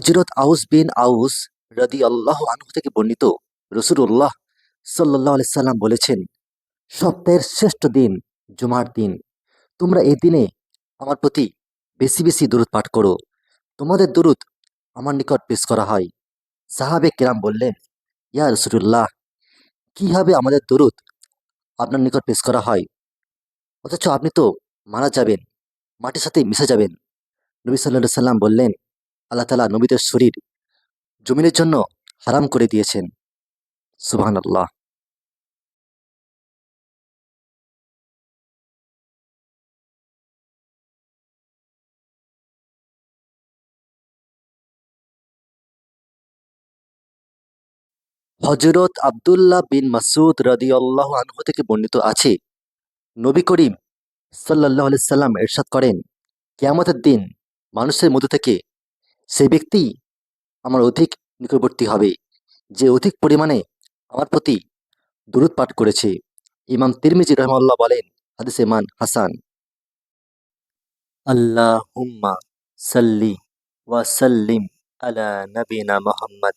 হযরত আউস বিন আউস রাদিয়াল্লাহু আনহু থেকে বর্ণিত, রাসূলুল্লাহ সাল্লাল্লাহু আলাইহি সাল্লাম বলেছেন, সপ্তাহের শ্রেষ্ঠ দিন জুমার দিন। তোমরা এই দিনে আমার প্রতি বেশি বেশি দরুদ পাঠ করো। তোমাদের দরুদ আমার নিকট পেশ করা হয়। সাহাবে কিরাম বললেন, ইয়া রাসূলুল্লাহ, কিভাবে আমাদের দরুদ আপনার নিকট পেশ করা হয়, অথচ আপনি তো মারা যাবেন, মাটির সাথে মিশে যাবেন? নবী সাল্লাল্লাহু আলাইহি সাল্লাম বললেন, আল্লাহ তাআলা নবীদের শরীর জমিনের জন্য হারাম করে দিয়েছেন। সুবহানাল্লাহ। হযরত আব্দুল্লাহ বিন মাসউদ রাদিয়াল্লাহু আনহু থেকে বর্ণিত আছে, নবী করিম সাল্লাল্লাহু আলাইহি সাল্লাম ইরশাদ করেন, কিয়ামতের দিন মানুষের মধ্য থেকে সেই ব্যক্তি আমার অধিক নিকটবর্তী হবে, যে অধিক পরিমাণে আমার প্রতি দুরূদ পাঠ করেছে। ইমাম তিরমিজি রাহিমাহুল্লাহ বলেন, হাদিসে মান হাসান। আল্লাহুম্মা সাল্লি ওয়া সাল্লিম আলা নবিনা মুহাম্মদ।